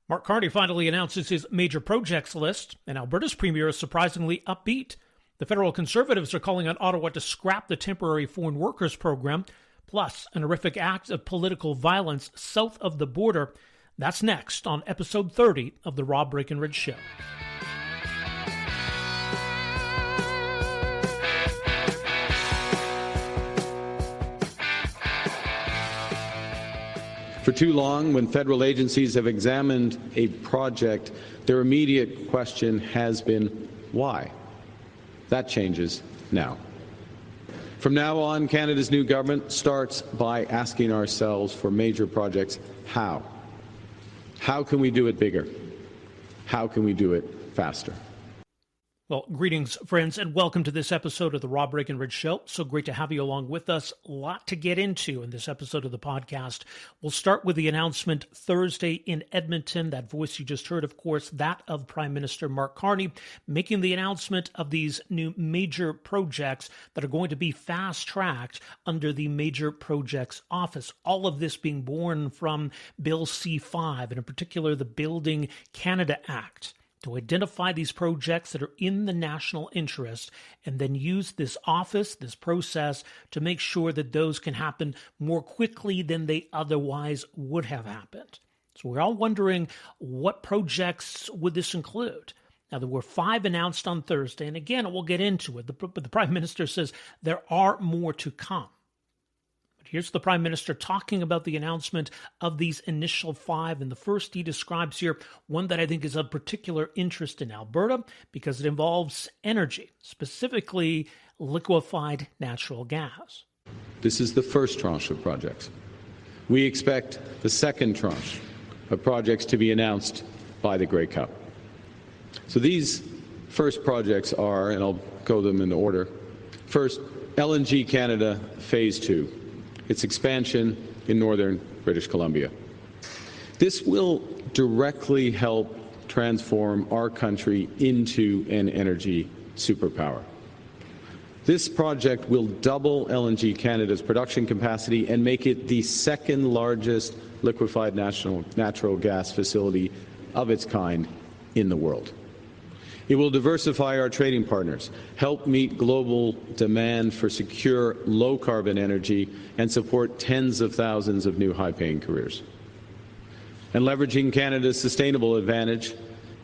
Mark Carney finally announces his major projects list, and Alberta's premier is surprisingly upbeat. The federal Conservatives are calling on Ottawa to scrap the temporary foreign workers program, plus an horrific act of political violence south of the border. That's next on episode 30 of the Rob Breakenridge Show. For too long, when federal agencies have examined a project, their immediate question has been, why? That changes now. From now on, Canada's new government starts by asking ourselves for major projects, how? How can we do it bigger? How can we do it faster? Well, greetings, friends, and welcome to this episode of the Rob Breakenridge Show. So great to have you along with us. A lot to get into in this episode of the podcast. We'll start with the announcement Thursday in Edmonton. That voice you just heard, of course, that of Prime Minister Mark Carney, making the announcement of these new major projects that are going to be fast-tracked under the Major Projects Office. All of this being born from Bill C-5, and in particular the Building Canada Act, to identify these projects that are in the national interest and then use this office, this process, to make sure that those can happen more quickly than they otherwise would have happened. So we're all wondering, what projects would this include? Now, there were 5 announced on Thursday, and again, we'll get into it, but the Prime Minister says there are more to come. Here's the Prime Minister talking about the announcement of these initial 5. And the first he describes here, one that I think is of particular interest in Alberta because it involves energy, specifically liquefied natural gas. This is the first tranche of projects. We expect the second tranche of projects to be announced by the Grey Cup. So these first projects are, and I'll go them in order. First, LNG Canada Phase 2. Its expansion in northern British Columbia. This will directly help transform our country into an energy superpower. This project will double LNG Canada's production capacity and make it the second largest liquefied natural gas facility of its kind in the world. It will diversify our trading partners, help meet global demand for secure, low-carbon energy, and support tens of thousands of new high-paying careers. And leveraging Canada's sustainable advantage,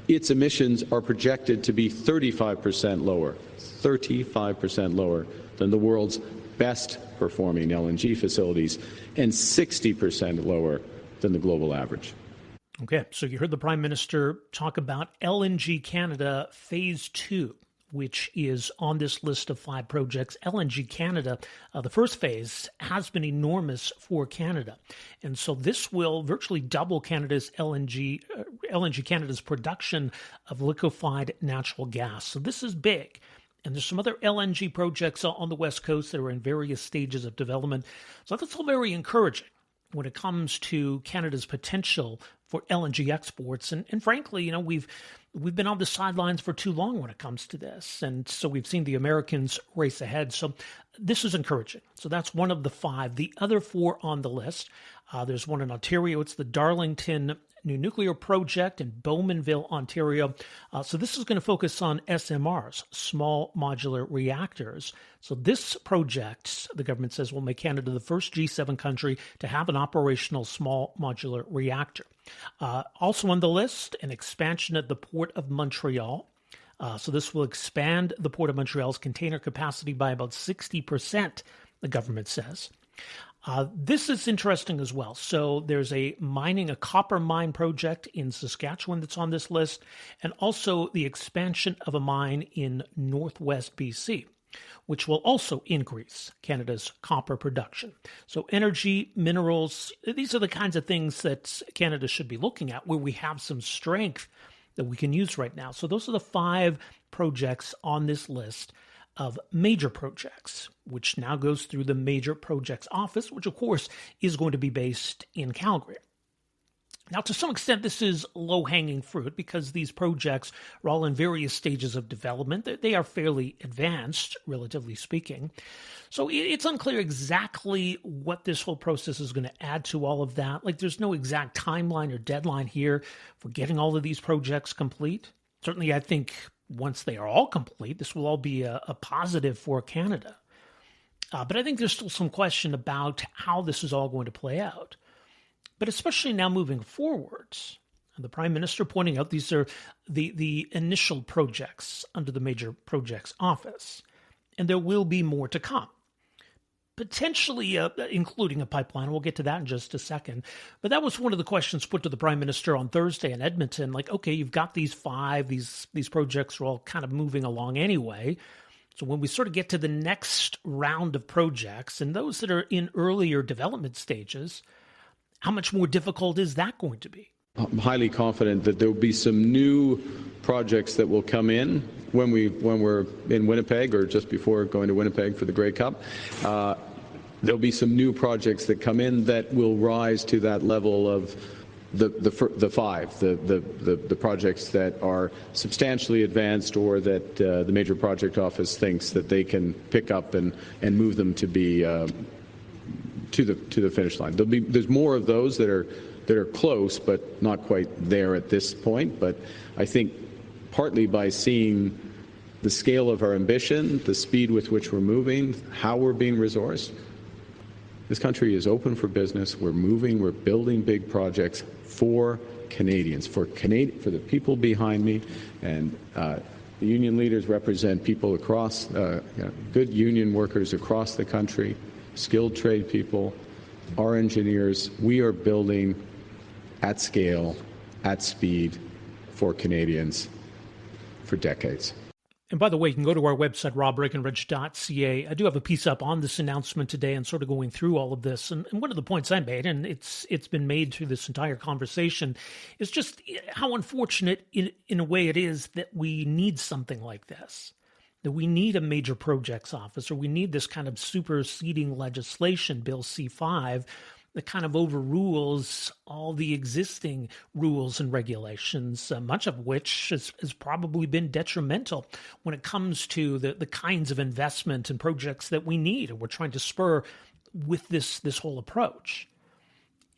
its emissions are projected to be 35% lower than the world's best-performing LNG facilities, and 60% lower than the global average. Okay, so you heard the Prime Minister talk about LNG Canada Phase 2, which is on this list of 5 projects. LNG Canada, the first phase, has been enormous for Canada. And so this will virtually double Canada's LNG Canada's production of liquefied natural gas. So this is big. And there's some other LNG projects on the West Coast that are in various stages of development. So that's all very encouraging when it comes to Canada's potential for LNG exports. And frankly, we've been on the sidelines for too long when it comes to this. And so we've seen the Americans race ahead. So this is encouraging. So that's one of the 5. The other 4 on the list, there's one in Ontario. It's the Darlington New Nuclear Project in Bowmanville, Ontario. So this is going to focus on SMRs, small modular reactors. So this project, the government says, will make Canada the first G7 country to have an operational small modular reactor. Also on the list, an expansion at the Port of Montreal. So this will expand the Port of Montreal's container capacity by about 60%, the government says. This is interesting as well. So there's a copper mine project in Saskatchewan that's on this list, and also the expansion of a mine in northwest BC, which will also increase Canada's copper production. So energy, minerals, these are the kinds of things that Canada should be looking at where we have some strength that we can use right now. So those are the 5 projects on this list of major projects, which now goes through the Major Projects Office, which of course is going to be based in Calgary. Now, to some extent, this is low-hanging fruit because these projects are all in various stages of development. They are fairly advanced, relatively speaking. So it's unclear exactly what this whole process is going to add to all of that. Like, there's no exact timeline or deadline here for getting all of these projects complete. Certainly, I think once they are all complete, this will all be a positive for Canada. But I think there's still some question about how this is all going to play out. But especially now moving forwards, the Prime Minister pointing out these are the initial projects under the Major Projects Office, and there will be more to come, potentially including a pipeline. We'll get to that in just a second. But that was one of the questions put to the Prime Minister on Thursday in Edmonton. Like, okay, you've got these projects are all kind of moving along anyway. So when we sort of get to the next round of projects and those that are in earlier development stages, how much more difficult is that going to be? I'm highly confident that there will be some new projects that will come in when we're in Winnipeg or just before going to Winnipeg for the Grey Cup. There'll be some new projects that come in that will rise to that level of the projects that are substantially advanced or that the Major Project Office thinks that they can pick up and move them to be to the finish line. There's more of those that are close but not quite there at this point. But I think partly by seeing the scale of our ambition, the speed with which we're moving, how we're being resourced, this country is open for business. We're building big projects for Canadians, for the people behind me, and the union leaders represent people across, good union workers across the country, skilled trade people, our engineers. We are building at scale, at speed for Canadians for decades. And by the way, you can go to our website, breakenridge.ca. I do have a piece up on this announcement today and sort of going through all of this. And one of the points I made, and it's been made through this entire conversation, is just how unfortunate in a way it is that we need something like this. That we need a Major Projects Office, or we need this kind of superseding legislation, Bill C-5, that kind of overrules all the existing rules and regulations, much of which has probably been detrimental when it comes to the kinds of investment and projects that we need and we're trying to spur with this whole approach.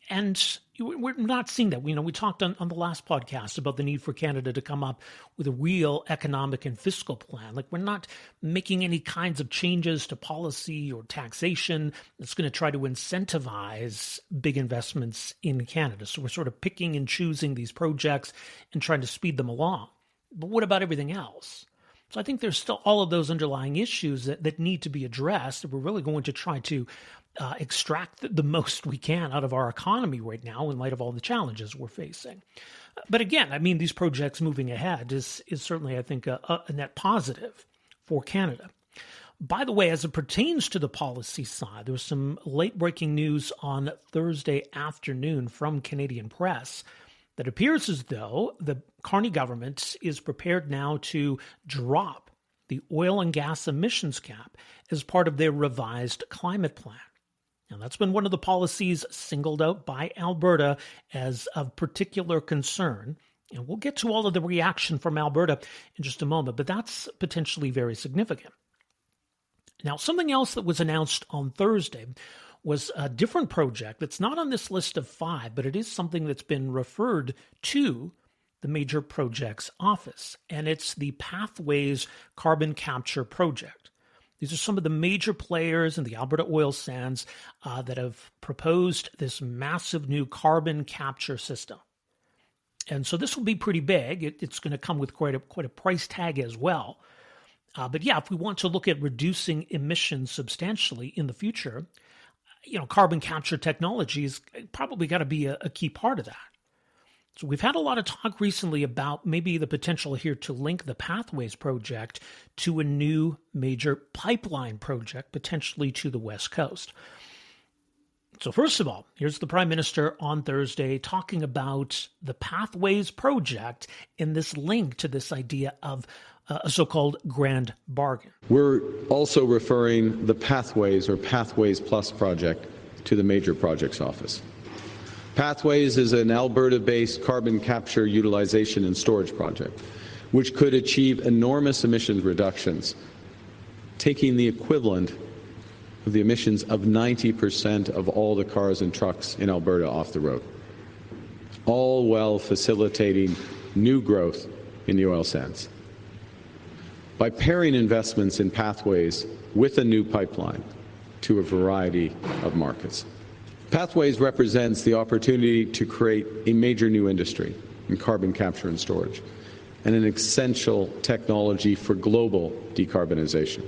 And we're not seeing that. We talked on the last podcast about the need for Canada to come up with a real economic and fiscal plan. Like, we're not making any kinds of changes to policy or taxation that's going to try to incentivize big investments in Canada. So we're sort of picking and choosing these projects and trying to speed them along. But what about everything else? So I think there's still all of those underlying issues that need to be addressed. That we're really going to try to extract the most we can out of our economy right now in light of all the challenges we're facing. But again, I mean, these projects moving ahead is certainly, I think, a net positive for Canada. By the way, as it pertains to the policy side, there was some late-breaking news on Thursday afternoon from Canadian press that appears as though the Carney government is prepared now to drop the oil and gas emissions cap as part of their revised climate plan. Now, that's been one of the policies singled out by Alberta as of particular concern. And we'll get to all of the reaction from Alberta in just a moment, but that's potentially very significant. Now, something else that was announced on Thursday was a different project that's not on this list of 5, but it is something that's been referred to the Major Projects Office, and it's the Pathways Carbon Capture Project. These are some of the major players in the Alberta oil sands that have proposed this massive new carbon capture system. And so this will be pretty big. It's going to come with quite a price tag as well. But yeah, if we want to look at reducing emissions substantially in the future, carbon capture technology is probably got to be a key part of that. So we've had a lot of talk recently about maybe the potential here to link the Pathways project to a new major pipeline project, potentially to the West Coast. So first of all, here's the Prime Minister on Thursday talking about the Pathways project in this link to this idea of a so-called grand bargain. We're also referring the Pathways or Pathways Plus project to the Major Projects Office. Pathways is an Alberta-based carbon capture, utilization and storage project, which could achieve enormous emissions reductions, taking the equivalent of the emissions of 90% of all the cars and trucks in Alberta off the road, all while facilitating new growth in the oil sands. By pairing investments in Pathways with a new pipeline to a variety of markets. Pathways represents the opportunity to create a major new industry in carbon capture and storage, and an essential technology for global decarbonization.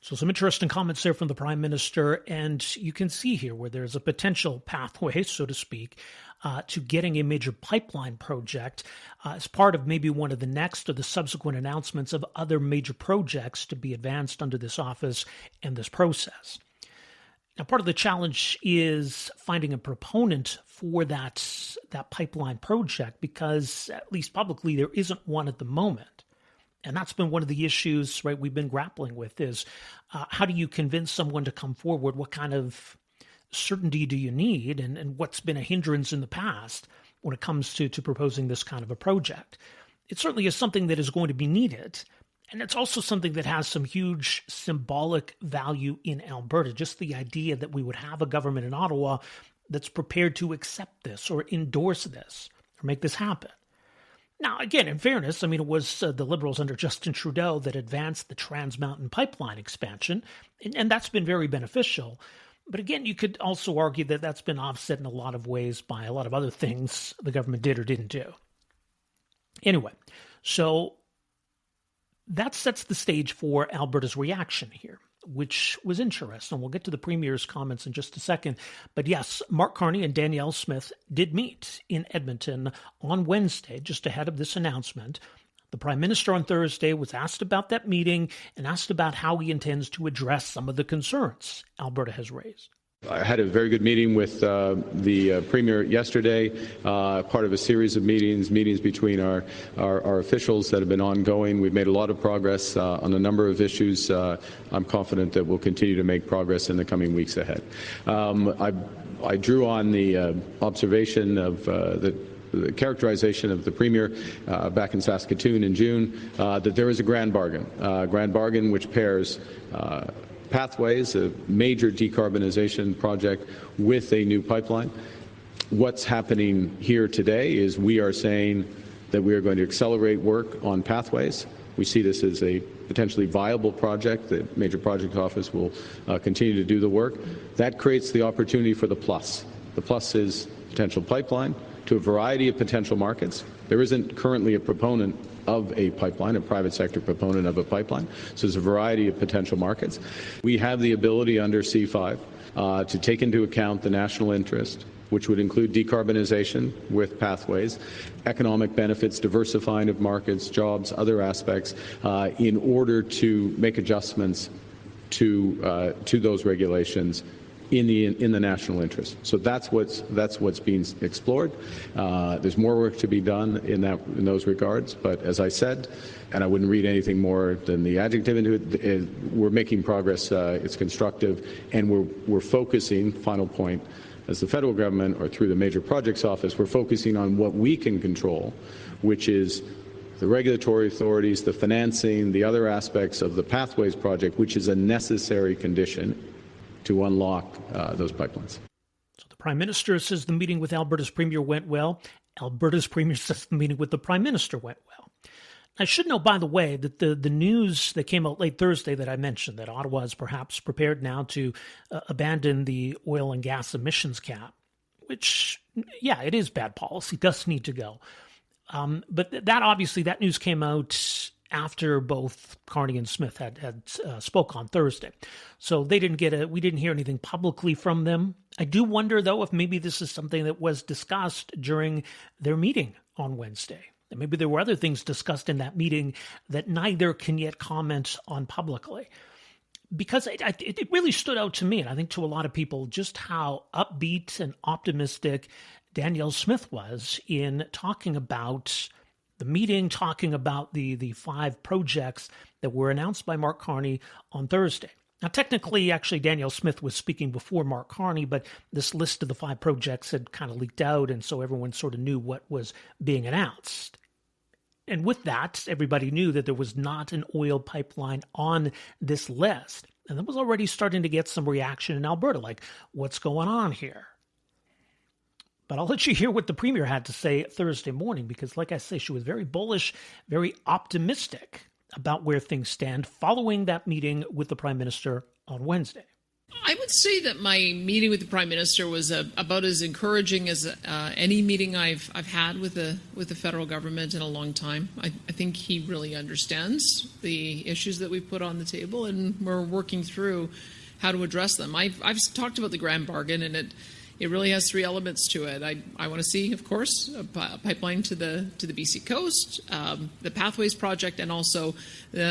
So some interesting comments there from the Prime Minister, and you can see here where there's a potential pathway, so to speak, to getting a major pipeline project as part of maybe one of the next or the subsequent announcements of other major projects to be advanced under this office and this process. Now, part of the challenge is finding a proponent for that pipeline project because, at least publicly, there isn't one at the moment. And that's been one of the issues, right, we've been grappling with is how do you convince someone to come forward? What kind of certainty do you need? And what's been a hindrance in the past when it comes to proposing this kind of a project? It certainly is something that is going to be needed. And it's also something that has some huge symbolic value in Alberta. Just the idea that we would have a government in Ottawa that's prepared to accept this or endorse this or make this happen. Now, again, in fairness, I mean, it was the Liberals under Justin Trudeau that advanced the Trans Mountain Pipeline expansion, and that's been very beneficial. But again, you could also argue that that's been offset in a lot of ways by a lot of other things the government did or didn't do. Anyway, so that sets the stage for Alberta's reaction here, which was interesting. We'll get to the Premier's comments in just a second. But yes, Mark Carney and Danielle Smith did meet in Edmonton on Wednesday, just ahead of this announcement. The Prime Minister on Thursday was asked about that meeting and asked about how he intends to address some of the concerns Alberta has raised. I had a very good meeting with the Premier yesterday, part of a series of meetings between our officials that have been ongoing. We've made a lot of progress on a number of issues. I'm confident that we'll continue to make progress in the coming weeks ahead. I drew on the observation of the characterization of the Premier back in Saskatoon in June that there is a grand bargain which pairs Pathways, a major decarbonization project, with a new pipeline. What's happening here today is we are saying that we are going to accelerate work on Pathways. We see this as a potentially viable project. The Major Project Office will continue to do the work. That creates the opportunity for the plus. The plus is potential pipeline to a variety of potential markets. There isn't currently a proponent of a pipeline, a private sector proponent of a pipeline. So there's a variety of potential markets. We have the ability under C5 to take into account the national interest, which would include decarbonization with Pathways, economic benefits, diversifying of markets, jobs, other aspects, in order to make adjustments to those regulations in the national interest. So that's what's being explored. There's more work to be done in those regards, but as I said, and I wouldn't read anything more than the adjective into it, we're making progress. It's constructive, and we're focusing. Final point, as the federal government or through the Major Projects Office, we're focusing on what we can control, which is the regulatory authorities, the financing, the other aspects of the Pathways project, which is a necessary condition to unlock those pipelines. So the Prime Minister says the meeting with Alberta's Premier went well. Alberta's Premier says the meeting with the Prime Minister went well. I should know, by the way, that the news that came out late Thursday that I mentioned, that Ottawa is perhaps prepared now to abandon the oil and gas emissions cap, which, yeah, it is bad policy, does need to go. But that news came out after both Carney and Smith had spoke on Thursday. So we didn't hear anything publicly from them. I do wonder, though, if maybe this is something that was discussed during their meeting on Wednesday. And maybe there were other things discussed in that meeting that neither can yet comment on publicly. Because it really stood out to me, and I think to a lot of people, just how upbeat and optimistic Danielle Smith was in talking about the meeting, talking about the 5 projects that were announced by Mark Carney on Thursday. Now, technically, actually, Danielle Smith was speaking before Mark Carney, but this list of the 5 projects had kind of leaked out, and so everyone sort of knew what was being announced. And with that, everybody knew that there was not an oil pipeline on this list. And that was already starting to get some reaction in Alberta, like, what's going on here? But I'll let you hear what the Premier had to say Thursday morning, because like I say, she was very bullish, very optimistic about where things stand following that meeting with the Prime Minister on Wednesday. I would say that my meeting with the Prime Minister was about as encouraging as any meeting I've had with the federal government in a long time. I think he really understands the issues that we've put on the table, and we're working through how to address them. I've talked about the grand bargain, and it really has 3 elements to it. I want to see, of course, a pipeline to the BC coast, the Pathways project, and also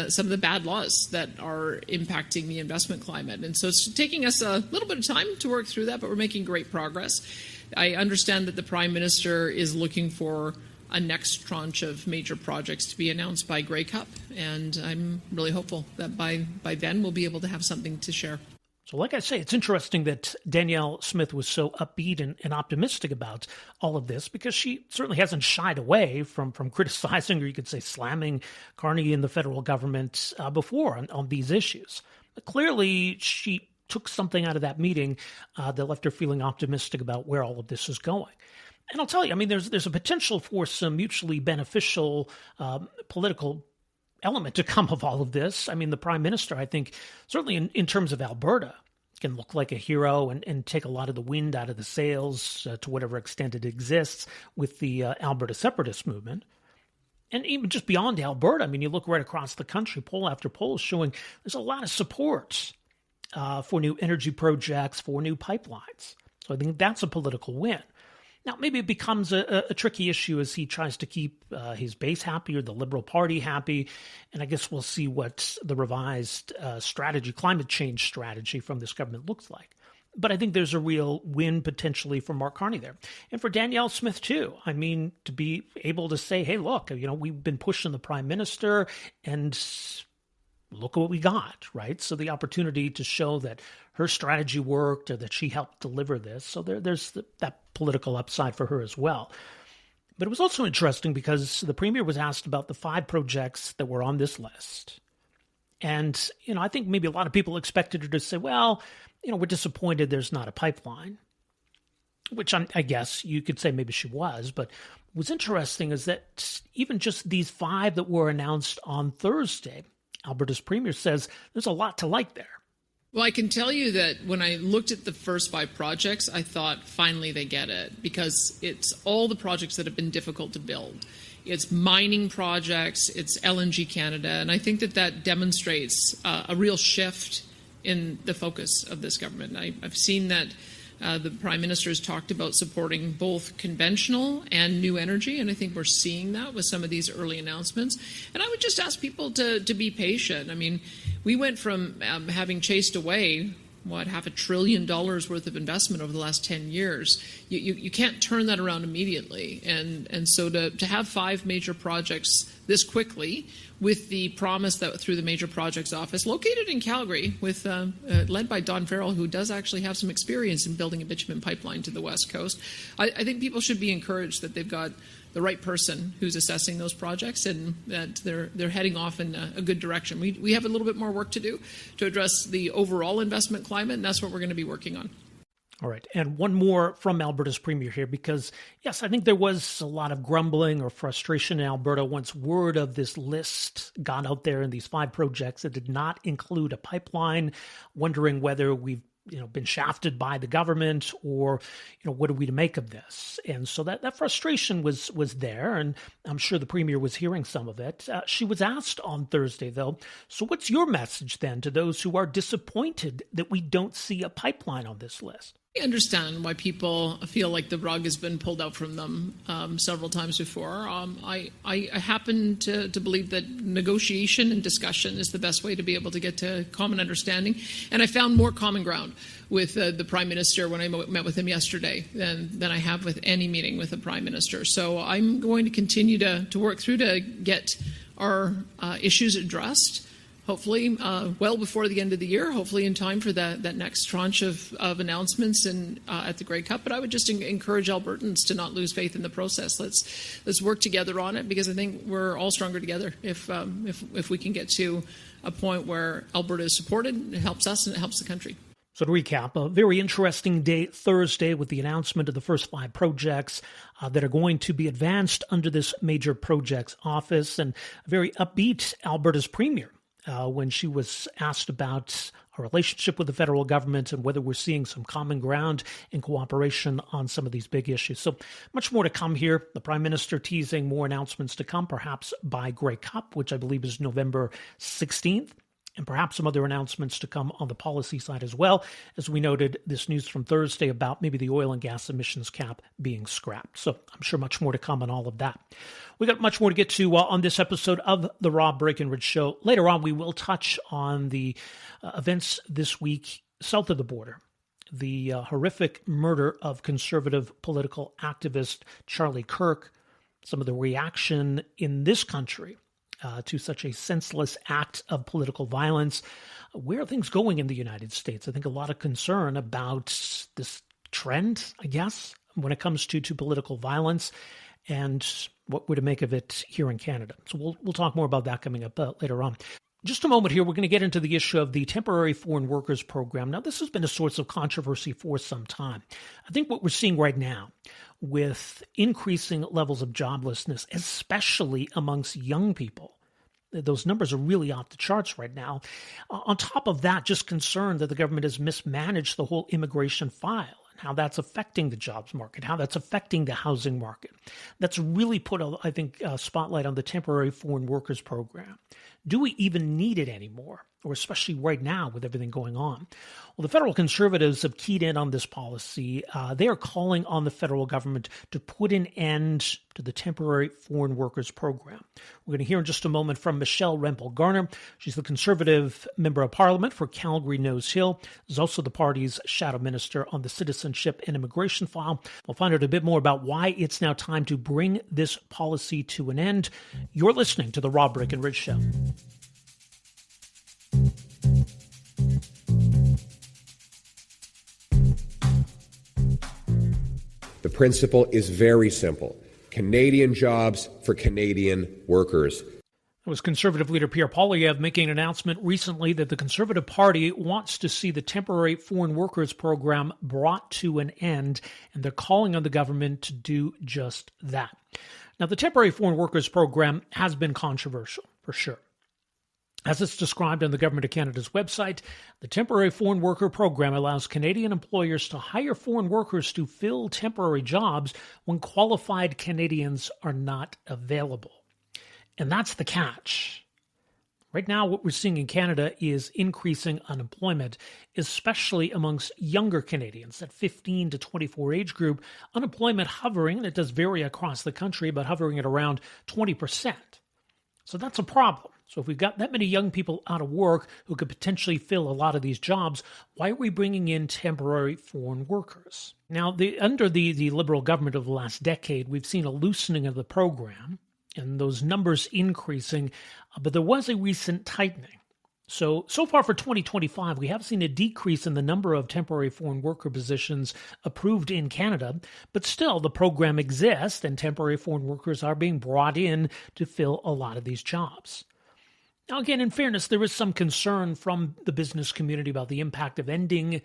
some of the bad laws that are impacting the investment climate. And so it's taking us a little bit of time to work through that, but we're making great progress. I understand that the Prime Minister is looking for a next tranche of major projects to be announced by Grey Cup, and I'm really hopeful that by then we'll be able to have something to share. So like I say, it's interesting that Danielle Smith was so upbeat and optimistic about all of this, because she certainly hasn't shied away from criticizing, or you could say slamming, Carney and the federal government before on these issues. But clearly, she took something out of that meeting that left her feeling optimistic about where all of this is going. And I'll tell you, I mean, there's a potential for some mutually beneficial political element to come of all of this. I mean, the Prime Minister, I think, certainly in terms of Alberta, can look like a hero and take a lot of the wind out of the sails to whatever extent it exists with the Alberta separatist movement. And even just beyond Alberta, I mean, you look right across the country, poll after poll is showing there's a lot of support for new energy projects, for new pipelines. So I think that's a political win. Now, maybe it becomes a tricky issue as he tries to keep his base happy or the Liberal Party happy. And I guess we'll see what the revised strategy, climate change strategy from this government looks like. But I think there's a real win potentially for Mark Carney there. And for Danielle Smith, too. I mean, to be able to say, hey, look, we've been pushing the Prime Minister and look at what we got, right? So the opportunity to show that her strategy worked or that she helped deliver this. So there's that political upside for her as well. But it was also interesting because the Premier was asked about the 5 projects that were on this list. And, I think maybe a lot of people expected her to say, well, we're disappointed there's not a pipeline, which I guess you could say maybe she was. But what's interesting is that even just these 5 that were announced on Thursday, Alberta's Premier says there's a lot to like there. Well, I can tell you that when I looked at the first 5 projects, I thought finally they get it, because it's all the projects that have been difficult to build. It's mining projects, it's LNG Canada, and I think that demonstrates a real shift in the focus of this government. I've seen that the Prime Minister has talked about supporting both conventional and new energy, and I think we're seeing that with some of these early announcements. And I would just ask people to be patient. I mean, we went from having chased away, $500 billion worth of investment over the last 10 years. You can't turn that around immediately. And so to have 5 major projects this quickly, with the promise that through the Major Projects Office, located in Calgary, with led by Don Farrell, who does actually have some experience in building a bitumen pipeline to the West Coast, I think people should be encouraged that they've got the right person who's assessing those projects, and that they're heading off in a good direction. We have a little bit more work to do to address the overall investment climate, and that's what we're going to be working on. All right. And one more from Alberta's Premier here, because, yes, I think there was a lot of grumbling or frustration in Alberta once word of this list got out there in these 5 projects that did not include a pipeline, wondering whether we've been shafted by the government, or, what are we to make of this? And so that frustration was there, and I'm sure the Premier was hearing some of it. She was asked on Thursday, though, so what's your message then to those who are disappointed that we don't see a pipeline on this list? I understand why people feel like the rug has been pulled out from them several times before. I happen to believe that negotiation and discussion is the best way to be able to get to common understanding. And I found more common ground with the Prime Minister when I met with him yesterday than I have with any meeting with the Prime Minister. So I'm going to continue to work through to get our issues addressed. hopefully well before the end of the year, hopefully in time for that next tranche of announcements and at the Grey Cup. But I would just encourage Albertans to not lose faith in the process. Let's work together on it, because I think we're all stronger together if we can get to a point where Alberta is supported. It helps us and it helps the country. So to recap, a very interesting day Thursday with the announcement of the first 5 projects that are going to be advanced under this major projects office, and a very upbeat Alberta's Premier when she was asked about our relationship with the federal government and whether we're seeing some common ground in cooperation on some of these big issues. So much more to come here. The Prime Minister teasing more announcements to come, perhaps by Grey Cup, which I believe is November 16th. And perhaps some other announcements to come on the policy side as well. As we noted, this news from Thursday about maybe the oil and gas emissions cap being scrapped. So I'm sure much more to come on all of that. We got much more to get to on this episode of the Rob Breakenridge Show. Later on, we will touch on the events this week south of the border. The horrific murder of conservative political activist Charlie Kirk. Some of the reaction in this country to such a senseless act of political violence. Where are things going in the United States? I think a lot of concern about this trend, I guess, when it comes to political violence and what we're to make of it here in Canada. So we'll talk more about that coming up later on. Just a moment here, we're going to get into the issue of the Temporary Foreign Workers Program. Now, this has been a source of controversy for some time. I think what we're seeing right now with increasing levels of joblessness, especially amongst young people, those numbers are really off the charts right now. On top of that, just concerned that the government has mismanaged the whole immigration file and how that's affecting the jobs market, how that's affecting the housing market. That's really put, a spotlight on the Temporary Foreign Workers Program. Do we even need it anymore? Or especially right now with everything going on? Well, the federal Conservatives have keyed in on this policy. They are calling on the federal government to put an end to the Temporary Foreign Workers Program. We're going to hear in just a moment from Michelle Rempel-Garner. She's the Conservative Member of Parliament for Calgary-Nose Hill. She's also the party's shadow minister on the Citizenship and Immigration file. We'll find out a bit more about why it's now time to bring this policy to an end. You're listening to The Rob Breakenridge Show. The principle is very simple. Canadian jobs for Canadian workers. It was Conservative leader Pierre Poilievre making an announcement recently that the Conservative Party wants to see the Temporary Foreign Workers Program brought to an end, and they're calling on the government to do just that. Now, the Temporary Foreign Workers Program has been controversial, for sure. As it's described on the Government of Canada's website, the Temporary Foreign Worker Program allows Canadian employers to hire foreign workers to fill temporary jobs when qualified Canadians are not available. And that's the catch. Right now, what we're seeing in Canada is increasing unemployment, especially amongst younger Canadians, that 15 to 24 age group. Unemployment hovering, and it does vary across the country, but hovering at around 20%. So that's a problem. So if we've got that many young people out of work who could potentially fill a lot of these jobs, why are we bringing in temporary foreign workers? Now, under the Liberal government of the last decade, we've seen a loosening of the program and those numbers increasing, but there was a recent tightening. So far for 2025, we have seen a decrease in the number of temporary foreign worker positions approved in Canada, but still the program exists and temporary foreign workers are being brought in to fill a lot of these jobs. Now, again, in fairness, there is some concern from the business community about the impact of ending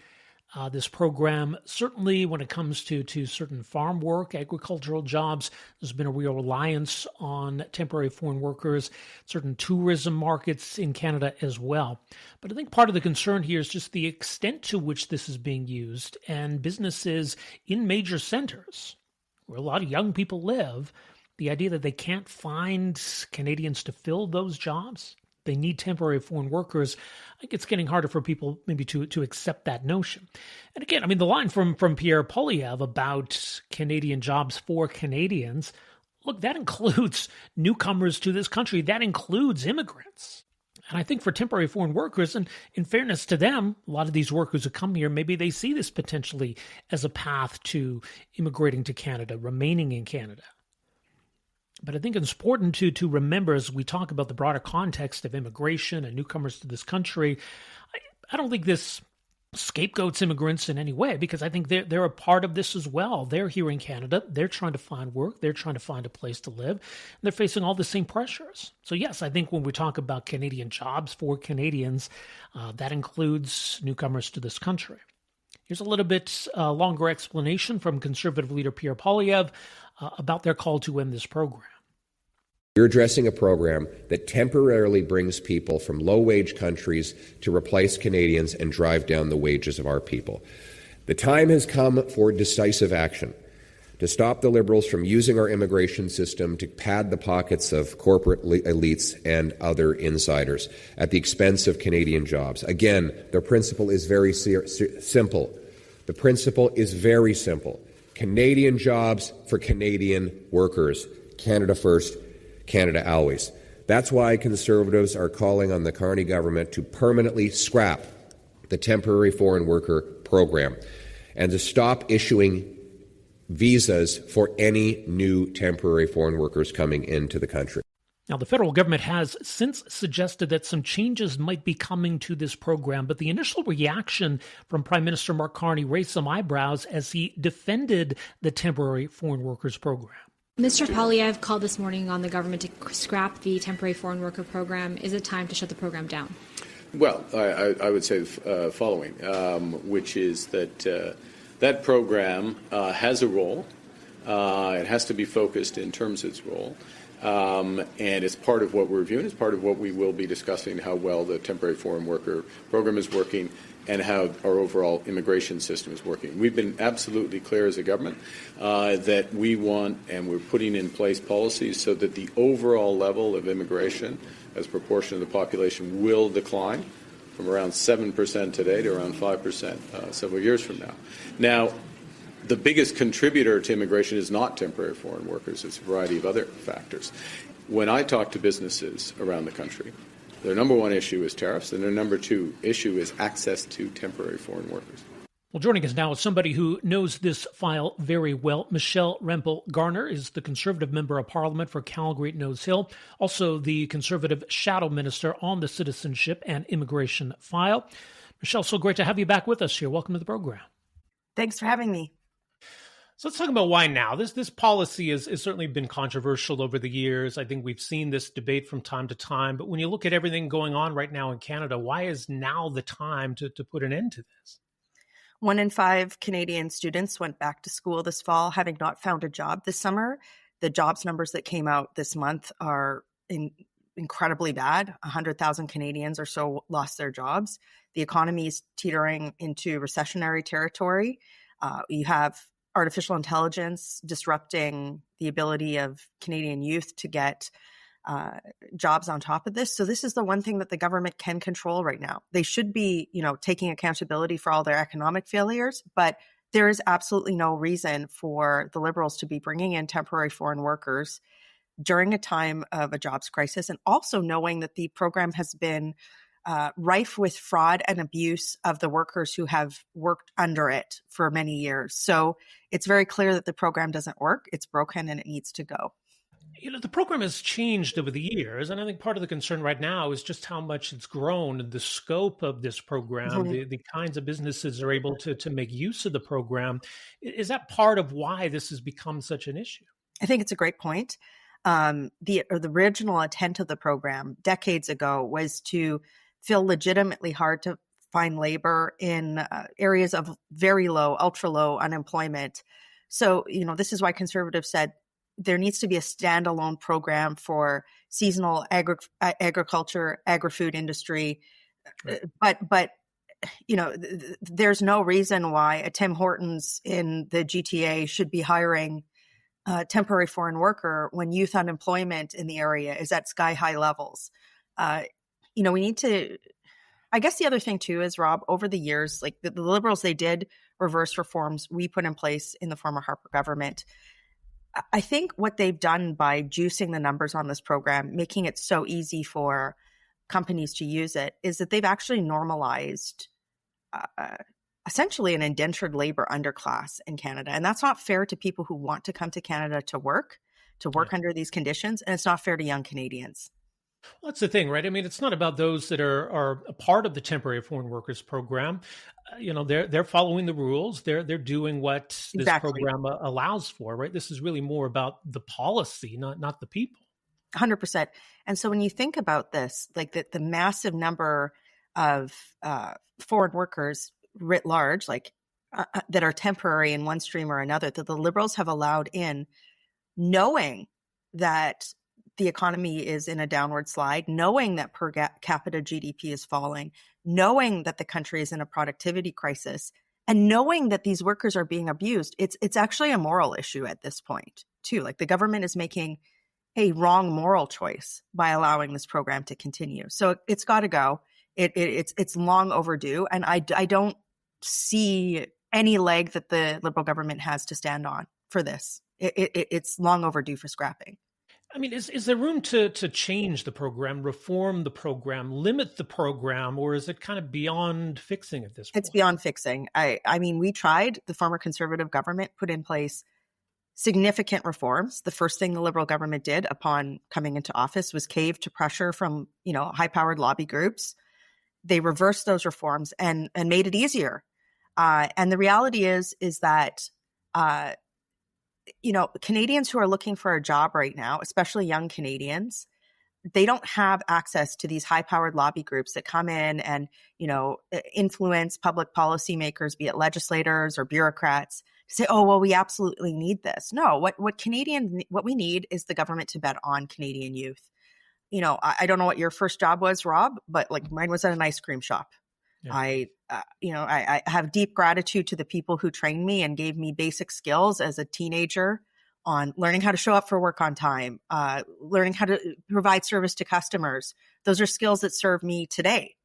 this program. Certainly when it comes to certain farm work, agricultural jobs, there's been a real reliance on temporary foreign workers, certain tourism markets in Canada as well. But I think part of the concern here is just the extent to which this is being used, and businesses in major centers where a lot of young people live, the idea that they can't find Canadians to fill those jobs. They need temporary foreign workers. I think it's getting harder for people maybe to accept that notion. And again, I mean, the line from Pierre Poilievre about Canadian jobs for Canadians, look, that includes newcomers to this country. That includes immigrants. And I think for temporary foreign workers, and in fairness to them, a lot of these workers who come here, maybe they see this potentially as a path to immigrating to Canada, remaining in Canada. But I think it's important to remember as we talk about the broader context of immigration and newcomers to this country, I don't think this scapegoats immigrants in any way, because I think they're a part of this as well. They're here in Canada. They're trying to find work. They're trying to find a place to live. And they're facing all the same pressures. So yes, I think when we talk about Canadian jobs for Canadians, that includes newcomers to this country. Here's a little bit longer explanation from Conservative leader Pierre Poilievre about their call to end this program. You're addressing a program that temporarily brings people from low-wage countries to replace Canadians and drive down the wages of our people. The time has come for decisive action to stop the Liberals from using our immigration system to pad the pockets of corporate elites and other insiders at the expense of Canadian jobs. Again, the principle is very simple. The principle is very simple. Canadian jobs for Canadian workers. Canada first, Canada always. That's why Conservatives are calling on the Carney government to permanently scrap the temporary foreign worker program and to stop issuing visas for any new temporary foreign workers coming into the country. Now, the federal government has since suggested that some changes might be coming to this program, but the initial reaction from Prime Minister Mark Carney raised some eyebrows as he defended the temporary foreign workers program. Mr. Poilievre called this morning on the government to scrap the temporary foreign worker program. Is it time to shut the program down? Well, I would say the following, which is that that program has a role. It has to be focused in terms of its role. And it's part of what we're reviewing. It's part of what we will be discussing, how well the temporary foreign worker program is working and how our overall immigration system is working. We've been absolutely clear as a government that we want, and we're putting in place policies so that the overall level of immigration as a proportion of the population will decline from around 7% today to around 5% several years from now. Now, the biggest contributor to immigration is not temporary foreign workers. It's a variety of other factors. When I talk to businesses around the country, their number one issue is tariffs, and their number two issue is access to temporary foreign workers. Well, joining us now is somebody who knows this file very well. Michelle Rempel-Garner is the Conservative Member of Parliament for Calgary-Nose Hill, also the Conservative Shadow Minister on the Citizenship and Immigration file. Michelle, so great to have you back with us here. Welcome to the program. Thanks for having me. So let's talk about why now. This policy has certainly been controversial over the years. I think we've seen this debate from time to time. But when you look at everything going on right now in Canada, why is now the time to put an end to this? 1 in 5 Canadian students went back to school this fall, having not found a job this summer. The jobs numbers that came out this month are incredibly bad. 100,000 Canadians or so lost their jobs. The economy is teetering into recessionary territory. You have artificial intelligence disrupting the ability of Canadian youth to get jobs on top of this. So this is the one thing that the government can control right now. They should be, taking accountability for all their economic failures, but there is absolutely no reason for the Liberals to be bringing in temporary foreign workers during a time of a jobs crisis, and also knowing that the program has been rife with fraud and abuse of the workers who have worked under it for many years. So it's very clear that the program doesn't work. It's broken and it needs to go. The program has changed over the years, and I think part of the concern right now is just how much it's grown, the scope of this program, mm-hmm. the kinds of businesses are able to make use of the program. Is that part of why this has become such an issue? I think it's a great point. The original intent of the program decades ago was to feel legitimately hard to find labor in areas of very low, ultra low unemployment. So, this is why Conservatives said there needs to be a standalone program for seasonal agriculture, agri-food industry. Right. But there's no reason why a Tim Hortons in the GTA should be hiring a temporary foreign worker when youth unemployment in the area is at sky-high levels. We need to, I guess the other thing too is, Rob, over the years, like the Liberals, they did reverse reforms we put in place in the former Harper government. I think what they've done by juicing the numbers on this program, making it so easy for companies to use it, is that they've actually normalized essentially an indentured labor underclass in Canada. And that's not fair to people who want to come to Canada to work. to work under these conditions, and it's not fair to young Canadians. Well, that's the thing, right? I mean, it's not about those that are a part of the temporary foreign workers program. They're following the rules. They're doing what this program allows for, right? This is really more about the policy, not the people. 100%. And so when you think about this, like the massive number of foreign workers writ large, like that are temporary in one stream or another, that the Liberals have allowed in, knowing that the economy is in a downward slide, knowing that per capita GDP is falling, knowing that the country is in a productivity crisis, and knowing that these workers are being abused, it's actually a moral issue at this point too. Like the government is making a wrong moral choice by allowing this program to continue. So it's got to go. It's long overdue, and I don't see any leg that the Liberal government has to stand on for this. It's long overdue for scrapping. I mean, is there room to change the program, reform the program, limit the program, or is it kind of beyond fixing at this point? It's beyond fixing. I mean, we tried. The former Conservative government put in place significant reforms. The first thing the Liberal government did upon coming into office was cave to pressure from, high-powered lobby groups. They reversed those reforms and made it easier. And the reality is that Canadians who are looking for a job right now, especially young Canadians, they don't have access to these high-powered lobby groups that come in and, influence public policymakers, be it legislators or bureaucrats, to say, oh, well, we absolutely need this. No, what we need is the government to bet on Canadian youth. I don't know what your first job was, Rob, but like mine was at an ice cream shop. Yeah. I have deep gratitude to the people who trained me and gave me basic skills as a teenager on learning how to show up for work on time, learning how to provide service to customers. Those are skills that serve me today.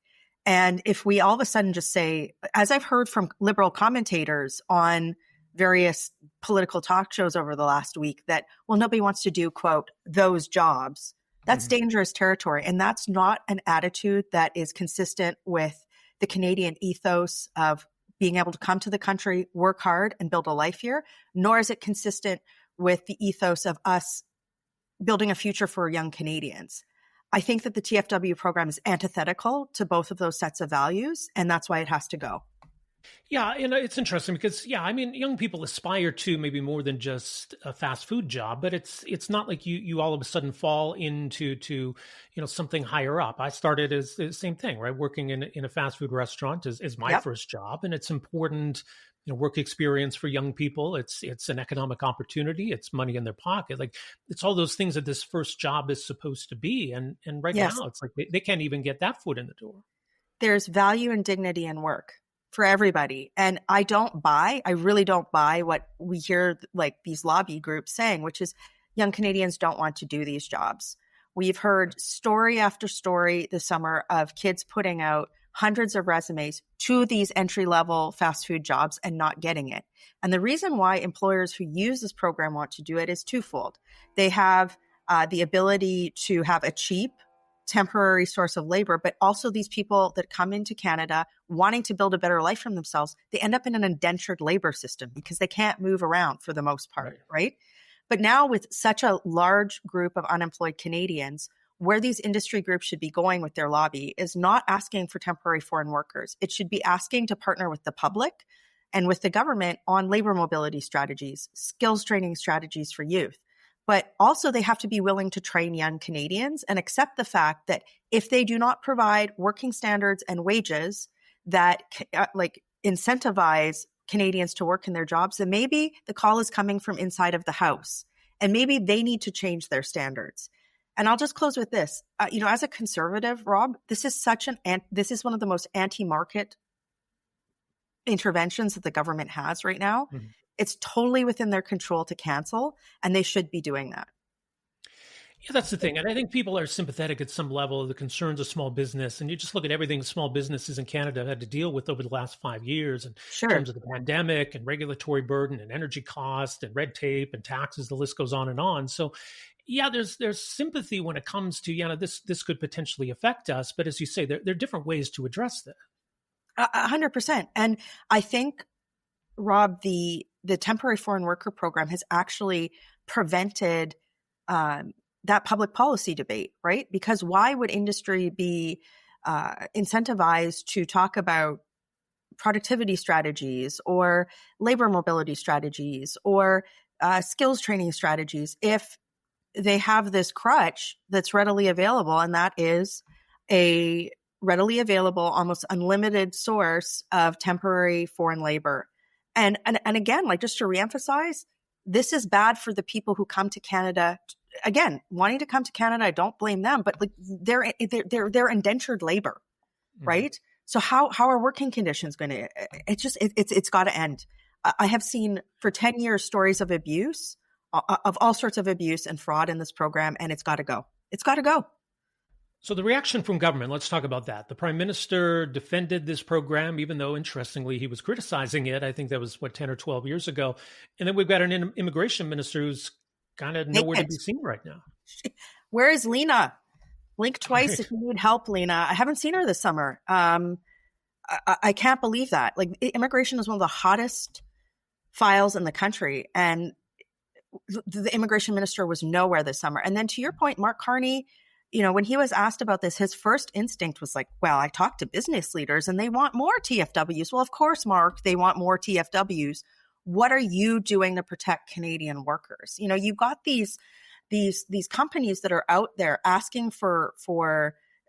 And if we all of a sudden just say, as I've heard from Liberal commentators on various political talk shows over the last week, that, well, nobody wants to do, quote, those jobs, that's dangerous territory. And that's not an attitude that is consistent with the Canadian ethos of being able to come to the country, work hard, and build a life here, nor is it consistent with the ethos of us building a future for young Canadians. I think that the TFW program is antithetical to both of those sets of values, and that's why it has to go. Yeah, it's interesting because, young people aspire to maybe more than just a fast food job, but it's not like you all of a sudden fall into something higher up. I started as the same thing, right? Working in a fast food restaurant is my first job, and it's important, work experience for young people. It's an economic opportunity. It's money in their pocket. Like it's all those things that this first job is supposed to be. And right now it's like they can't even get that foot in the door. There's value and dignity in work for everybody. And I really don't buy what we hear like these lobby groups saying, which is young Canadians don't want to do these jobs. We've heard story after story this summer of kids putting out hundreds of resumes to these entry-level fast food jobs and not getting it. And the reason why employers who use this program want to do it is twofold. They have the ability to have a cheap, temporary source of labor, but also these people that come into Canada wanting to build a better life for themselves, they end up in an indentured labor system because they can't move around for the most part, right? But now with such a large group of unemployed Canadians, where these industry groups should be going with their lobby is not asking for temporary foreign workers. It should be asking to partner with the public and with the government on labor mobility strategies, skills training strategies for youth. But also they have to be willing to train young Canadians and accept the fact that if they do not provide working standards and wages that incentivize Canadians to work in their jobs, then maybe the call is coming from inside of the house and maybe they need to change their standards. And I'll just close with this. As a conservative, Rob, this is one of the most anti-market interventions that the government has right now. Mm-hmm. It's totally within their control to cancel, and they should be doing that. Yeah, that's the thing. And I think people are sympathetic at some level of the concerns of small business. And you just look at everything small businesses in Canada have had to deal with over the last 5 years in terms of the pandemic and regulatory burden and energy cost and red tape and taxes, the list goes on and on. So yeah, there's sympathy when it comes to, this could potentially affect us. But as you say, there are different ways to address that. 100%. And I think, Rob, the temporary foreign worker program has actually prevented that public policy debate, right? Because why would industry be incentivized to talk about productivity strategies or labor mobility strategies or skills training strategies if they have this crutch that's readily available, and that is a readily available, almost unlimited source of temporary foreign labor. And again, like, just to reemphasize, this is bad for the people who come to Canada. Again, wanting to come to Canada, I don't blame them, but like they're indentured labor, right? So how are working conditions going to? It's got to end. I have seen for 10 years stories of abuse, of all sorts of abuse and fraud in this program, and it's got to go. It's got to go. So the reaction from government, let's talk about that. The Prime Minister defended this program, even though, interestingly, he was criticizing it. I think that was, 10 or 12 years ago. And then we've got an immigration minister who's kind of nowhere to be seen right now. Where is Lena? Blink twice if you need help, Lena. I haven't seen her this summer. I can't believe that. Like, immigration is one of the hottest files in the country. And the immigration minister was nowhere this summer. And then to your point, Mark Carney, when he was asked about this, his first instinct was like, well, I talked to business leaders and they want more TFWs. Well, of course, Mark, they want more TFWs. What are you doing to protect Canadian workers? You've got these companies that are out there asking for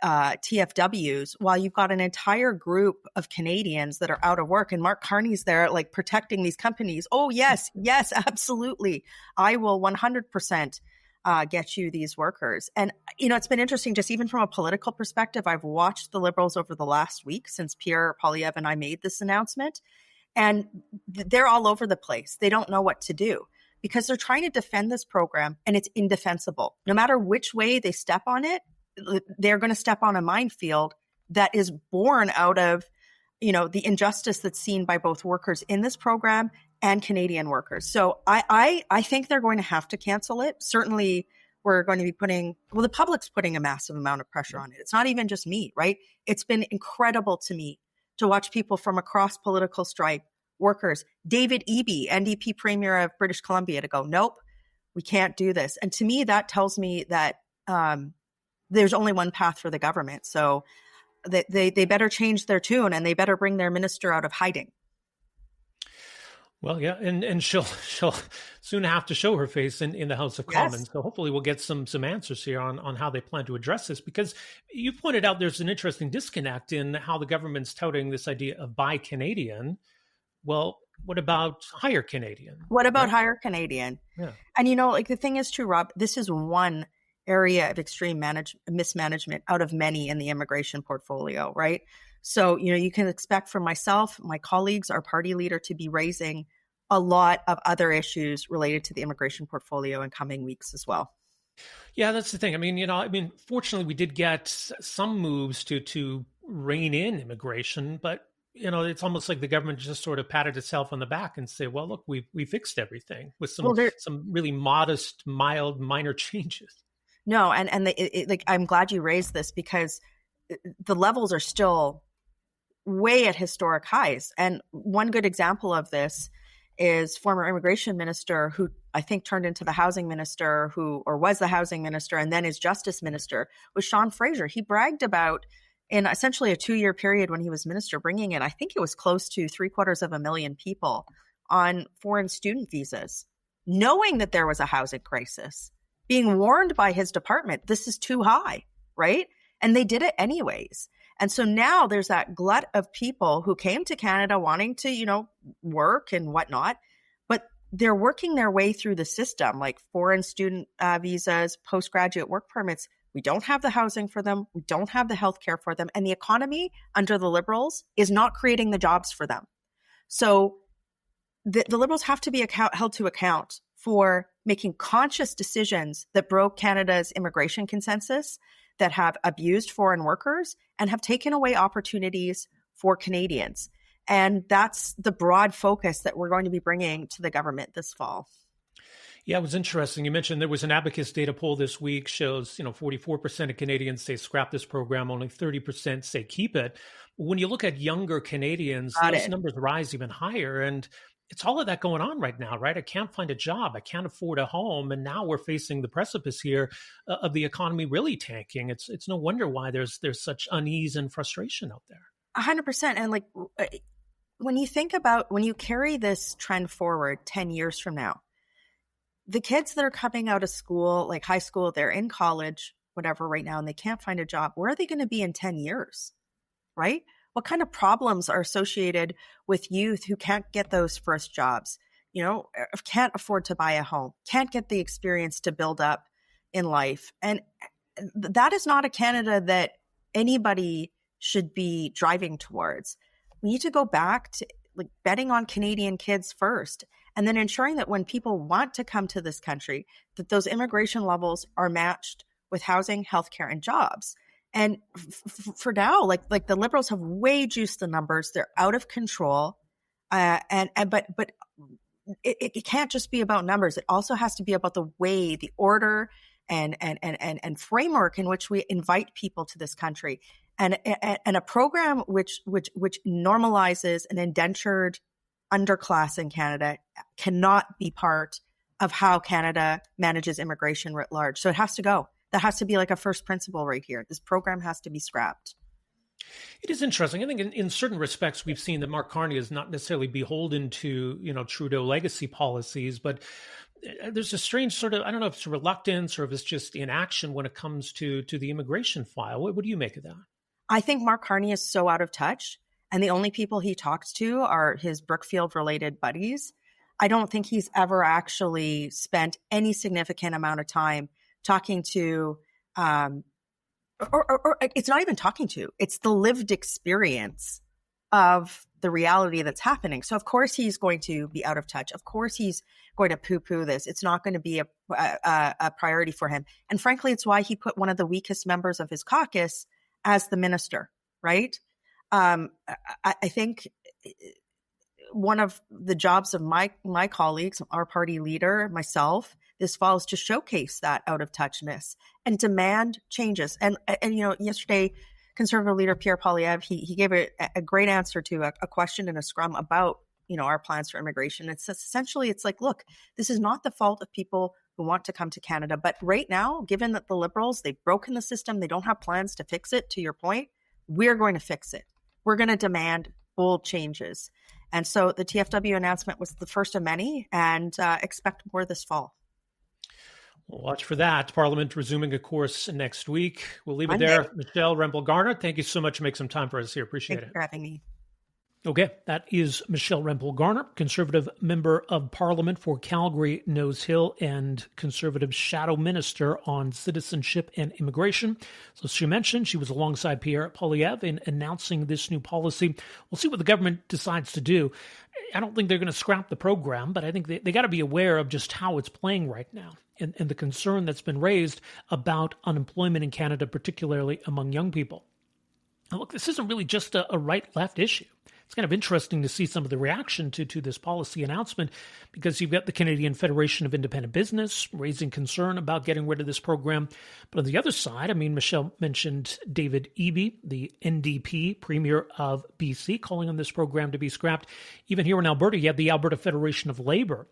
TFWs while you've got an entire group of Canadians that are out of work, and Mark Carney's there like protecting these companies. Oh, yes, absolutely. I will 100% get you these workers. And, it's been interesting, just even from a political perspective. I've watched the Liberals over the last week since Pierre Poilievre and I made this announcement, and they're all over the place. They don't know what to do because they're trying to defend this program and it's indefensible. No matter which way they step on it, they're going to step on a minefield that is born out of, the injustice that's seen by both workers in this program and Canadian workers. So I think they're going to have to cancel it. Certainly, we're going to be the public's putting a massive amount of pressure on it. It's not even just me, right? It's been incredible to me to watch people from across political stripe, workers, David Eby, NDP Premier of British Columbia, to go, nope, we can't do this. And to me, that tells me that there's only one path for the government. So they better change their tune and they better bring their minister out of hiding. Well, yeah, and she'll soon have to show her face in the House of Commons. So hopefully we'll get some answers here on how they plan to address this, because you pointed out there's an interesting disconnect in how the government's touting this idea of Buy Canadian. Well, what about Hire Canadian? What about Hire Canadian? Yeah. And the thing is too, Rob, this is one area of extreme mismanagement out of many in the immigration portfolio, right? So, you can expect from myself, my colleagues, our party leader, to be raising a lot of other issues related to the immigration portfolio in coming weeks as well. Yeah, that's the thing. I mean, fortunately, we did get some moves to rein in immigration, but it's almost like the government just sort of patted itself on the back and say, well, look, we fixed everything with some really modest, mild, minor changes. No, and I'm glad you raised this, because the levels are still way at historic highs. And one good example of this is former immigration minister, who I think turned into the housing minister, or was the housing minister and then is justice minister, was Sean Fraser. He bragged about, in essentially a 2-year period when he was minister, bringing in, I think it was close to 750,000 people on foreign student visas, knowing that there was a housing crisis, being warned by his department, this is too high, right? And they did it anyways. And so now there's that glut of people who came to Canada wanting to, work and whatnot, but they're working their way through the system, like foreign student visas, postgraduate work permits. We don't have the housing for them. We don't have the healthcare for them. And the economy under the Liberals is not creating the jobs for them. So the Liberals have to be held to account for making conscious decisions that broke Canada's immigration consensus, that have abused foreign workers and have taken away opportunities for Canadians. And that's the broad focus that we're going to be bringing to the government this fall. Yeah, it was interesting. You mentioned there was an Abacus data poll this week, shows 44% of Canadians say scrap this program, only 30% say keep it. When you look at younger Canadians, those numbers rise even higher. And it's all of that going on right now, right? I can't find a job. I can't afford a home. And now we're facing the precipice here of the economy really tanking. It's no wonder why there's such unease and frustration out there. 100%. And like, when you think about, when you carry this trend forward 10 years from now, the kids that are coming out of school, like high school, they're in college, whatever right now, and they can't find a job. Where are they going to be in 10 years, right? What kind of problems are associated with youth who can't get those first jobs, can't afford to buy a home, can't get the experience to build up in life? And that is not a Canada that anybody should be driving towards. We need to go back to like betting on Canadian kids first, and then ensuring that when people want to come to this country, that those immigration levels are matched with housing, healthcare, and jobs. And for now, like the Liberals have way juiced the numbers. They're out of control. But it can't just be about numbers. It also has to be about the way, the order, and framework in which we invite people to this country, and a program which normalizes an indentured underclass in Canada cannot be part of how Canada manages immigration writ large. So it has to go. That has to be like a first principle right here. This program has to be scrapped. It is interesting. I think in certain respects, we've seen that Mark Carney is not necessarily beholden to, Trudeau legacy policies, but there's a strange sort of, I don't know if it's reluctance or if it's just inaction when it comes to the immigration file. What do you make of that? I think Mark Carney is so out of touch, and the only people he talks to are his Brookfield-related buddies. I don't think he's ever actually spent any significant amount of time talking to, or it's not even talking to, it's the lived experience of the reality that's happening. So of course he's going to be out of touch. Of course he's going to poo-poo this. It's not going to be a priority for him. And frankly, it's why he put one of the weakest members of his caucus as the minister, right? I think one of the jobs of my colleagues, our party leader, myself, this fall is to showcase that out of touchness and demand changes. And yesterday, Conservative leader Pierre Poilievre, he gave a great answer to a question in a scrum about our plans for immigration. It's essentially, it's like, look, this is not the fault of people who want to come to Canada, but right now, given that the Liberals, they've broken the system, they don't have plans to fix it. To your point, we're going to fix it. We're going to demand bold changes. And so the TFW announcement was the first of many, and expect more this fall. We'll watch for that. Parliament resuming, of course, next week. We'll leave it there. Michelle Rempel-Garner, thank you so much for making some time for us here. Appreciate it. Thanks for having me. Okay, that is Michelle Rempel-Garner, Conservative Member of Parliament for Calgary-Nose Hill and Conservative Shadow Minister on Citizenship and Immigration. So she mentioned she was alongside Pierre Poilievre in announcing this new policy. We'll see what the government decides to do. I don't think they're going to scrap the program, but I think they got to be aware of just how it's playing right now and the concern that's been raised about unemployment in Canada, particularly among young people. Now, look, this isn't really just a right-left issue. It's kind of interesting to see some of the reaction to this policy announcement, because you've got the Canadian Federation of Independent Business raising concern about getting rid of this program. But on the other side, I mean, Michelle mentioned David Eby, the NDP Premier of BC, calling on this program to be scrapped. Even here in Alberta, you have the Alberta Federation of Labour,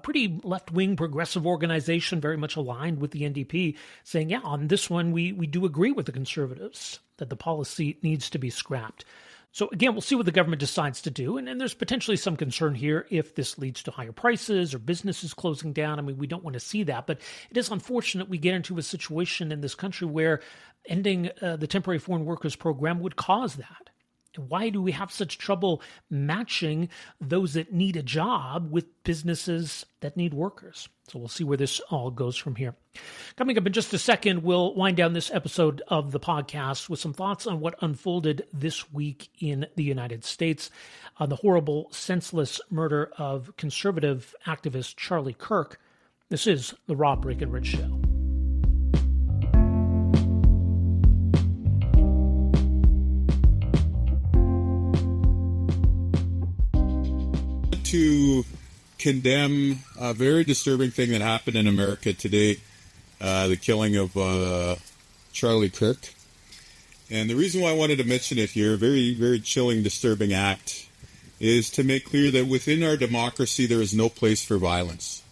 pretty left-wing progressive organization, very much aligned with the NDP, saying, yeah, on this one, we do agree with the Conservatives that the policy needs to be scrapped. So again, we'll see what the government decides to do. And there's potentially some concern here if this leads to higher prices or businesses closing down. I mean, we don't want to see that. But it is unfortunate we get into a situation in this country where ending the temporary foreign workers program would cause that. And why do we have such trouble matching those that need a job with businesses that need workers? So we'll see where this all goes from here. Coming up in just a second, we'll wind down this episode of the podcast with some thoughts on what unfolded this week in the United States, on the horrible, senseless murder of conservative activist Charlie Kirk. This is the Rob Breakenridge Show. To condemn a very disturbing thing that happened in America today, the killing of Charlie Kirk. And the reason why I wanted to mention it here, very, very chilling, disturbing act, is to make clear that within our democracy there is no place for violence.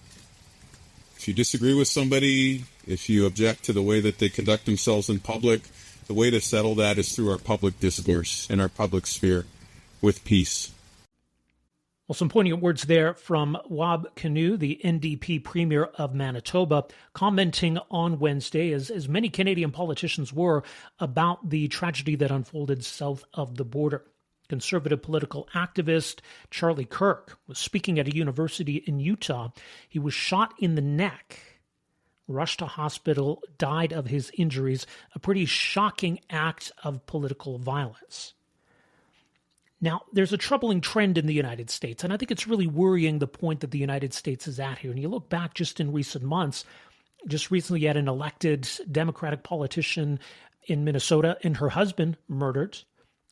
If you disagree with somebody, if you object to the way that they conduct themselves in public, the way to settle that is through our public discourse and our public sphere with peace. Well, some poignant words there from Mark Carney, the NDP Premier of Manitoba, commenting on Wednesday, as many Canadian politicians were, about the tragedy that unfolded south of the border. Conservative political activist Charlie Kirk was speaking at a university in Utah. He was shot in the neck, rushed to hospital, died of his injuries, a pretty shocking act of political violence. Now, there's a troubling trend in the United States, and I think it's really worrying the point that the United States is at here. And you look back just in recent months, just recently you had an elected Democratic politician in Minnesota and her husband murdered.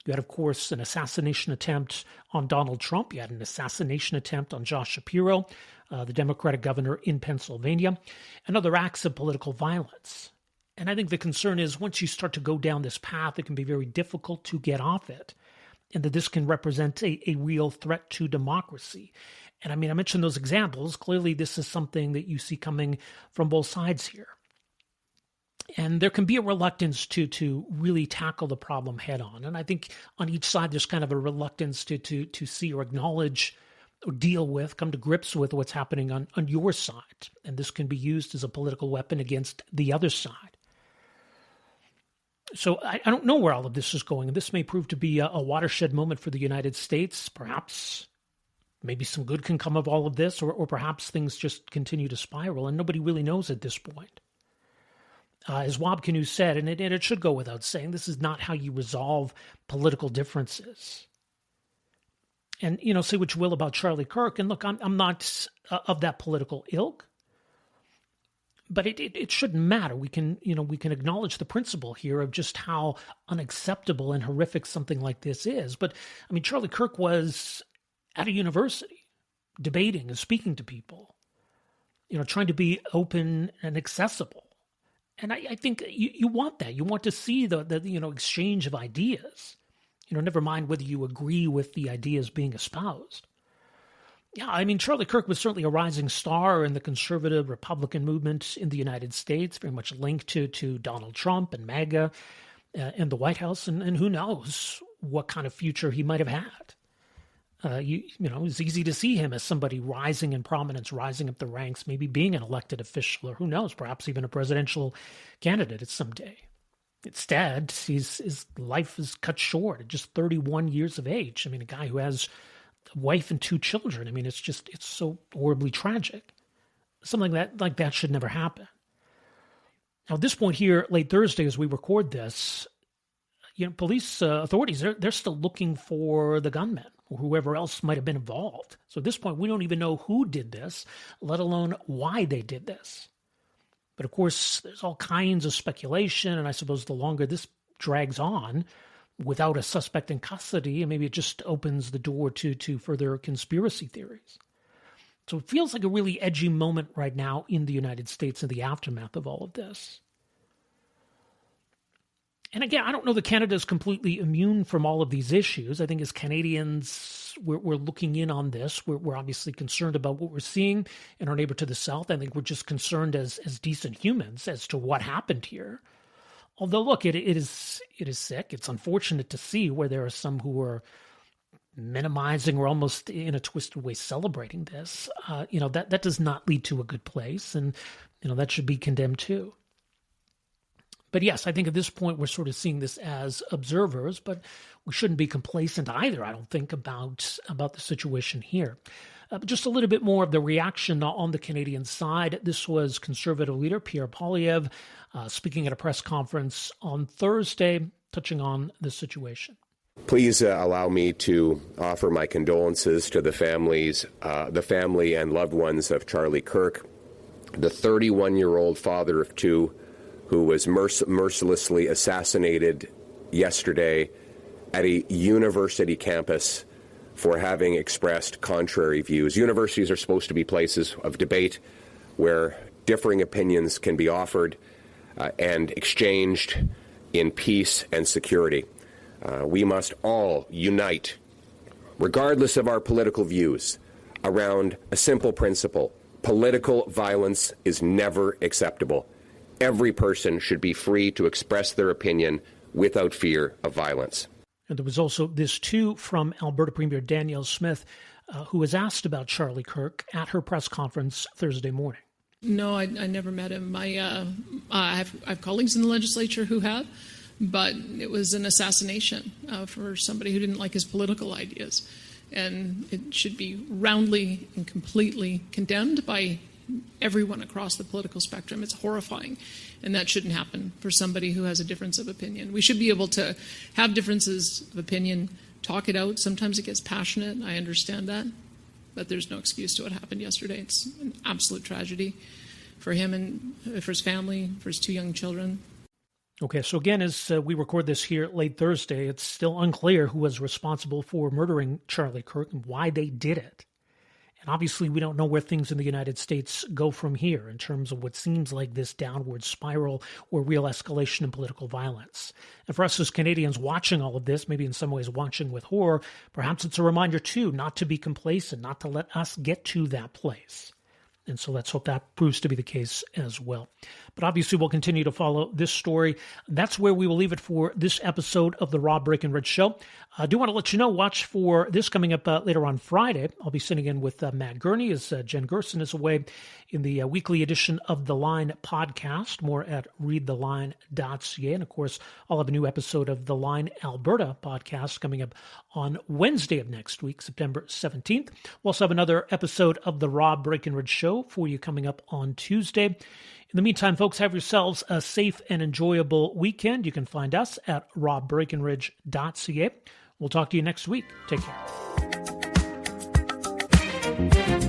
You had, of course, an assassination attempt on Donald Trump. You had an assassination attempt on Josh Shapiro, the Democratic governor in Pennsylvania, and other acts of political violence. And I think the concern is once you start to go down this path, it can be very difficult to get off it, and that this can represent a real threat to democracy. And I mean, I mentioned those examples. Clearly, this is something that you see coming from both sides here. And there can be a reluctance to really tackle the problem head on. And I think on each side, there's kind of a reluctance to see or acknowledge or deal with, come to grips with what's happening on your side. And this can be used as a political weapon against the other side. So I don't know where all of this is going. And this may prove to be a watershed moment for the United States. Perhaps maybe some good can come of all of this, or perhaps things just continue to spiral, and nobody really knows at this point. As Mark Carney said, and it should go without saying, this is not how you resolve political differences. And, say what you will about Charlie Kirk, and look, I'm not of that political ilk, but it shouldn't matter. We can acknowledge the principle here of just how unacceptable and horrific something like this is. But, I mean, Charlie Kirk was at a university debating and speaking to people, trying to be open and accessible. And I think you want that. You want to see the exchange of ideas. Never mind whether you agree with the ideas being espoused. Yeah, I mean, Charlie Kirk was certainly a rising star in the conservative Republican movement in the United States, very much linked to Donald Trump and MAGA and the White House. And who knows what kind of future he might have had. It's easy to see him as somebody rising in prominence, rising up the ranks, maybe being an elected official, or who knows, perhaps even a presidential candidate at some day. Instead, his life is cut short at just 31 years of age. I mean, a guy who has a wife and 2 children. I mean, it's so horribly tragic. Something like that should never happen. Now, at this point here, late Thursday, as we record this, police authorities, they're still looking for the gunman or whoever else might have been involved. So at this point, we don't even know who did this, let alone why they did this. But of course, there's all kinds of speculation, and I suppose the longer this drags on without a suspect in custody, maybe it just opens the door to further conspiracy theories. So it feels like a really edgy moment right now in the United States in the aftermath of all of this. And again, I don't know that Canada is completely immune from all of these issues. I think as Canadians, we're looking in on this. We're obviously concerned about what we're seeing in our neighbor to the south. I think we're just concerned as decent humans as to what happened here. Although, look, it is sick. It's unfortunate to see where there are some who are minimizing or almost in a twisted way celebrating this. That does not lead to a good place, and that should be condemned too. But yes, I think at this point we're sort of seeing this as observers, but we shouldn't be complacent either, I don't think, about the situation here. But just a little bit more of the reaction on the Canadian side. This was Conservative leader Pierre Poilievre speaking at a press conference on Thursday, touching on the situation. Please allow me to offer my condolences to the family and loved ones of Charlie Kirk, the 31-year-old father of 2, who was mercilessly assassinated yesterday at a university campus for having expressed contrary views. Universities are supposed to be places of debate where differing opinions can be offered and exchanged in peace and security. We must all unite regardless of our political views, around a simple principle: political violence is never acceptable. Every person should be free to express their opinion without fear of violence. And there was also this too from Alberta Premier Danielle Smith, who was asked about Charlie Kirk at her press conference Thursday morning. No, I never met him. I have colleagues in the legislature who have, but it was an assassination for somebody who didn't like his political ideas. And it should be roundly and completely condemned by everyone across the political spectrum. It's horrifying, and that shouldn't happen for somebody who has a difference of opinion. We should be able to have differences of opinion, talk it out. Sometimes it gets passionate, I understand that, but there's no excuse to what happened yesterday. It's an absolute tragedy for him and for his family, for his 2 young children. Okay, so again, as we record this here late Thursday, it's still unclear who was responsible for murdering Charlie Kirk and why they did it. And obviously, we don't know where things in the United States go from here in terms of what seems like this downward spiral or real escalation in political violence. And for us as Canadians watching all of this, maybe in some ways watching with horror, perhaps it's a reminder, too, not to be complacent, not to let us get to that place. And so let's hope that proves to be the case as well. But obviously, we'll continue to follow this story. That's where we will leave it for this episode of the Rob Breakenridge Show. I do want to let you know, watch for this coming up later on Friday. I'll be sitting in with Matt Carney as Jen Gerson is away in the weekly edition of The Line podcast, more at readtheline.ca. And of course, I'll have a new episode of The Line Alberta podcast coming up on Wednesday of next week, September 17th. We'll also have another episode of the Rob Breakenridge Show for you coming up on Tuesday. In the meantime, folks, have yourselves a safe and enjoyable weekend. You can find us at robbreakenridge.ca. We'll talk to you next week. Take care.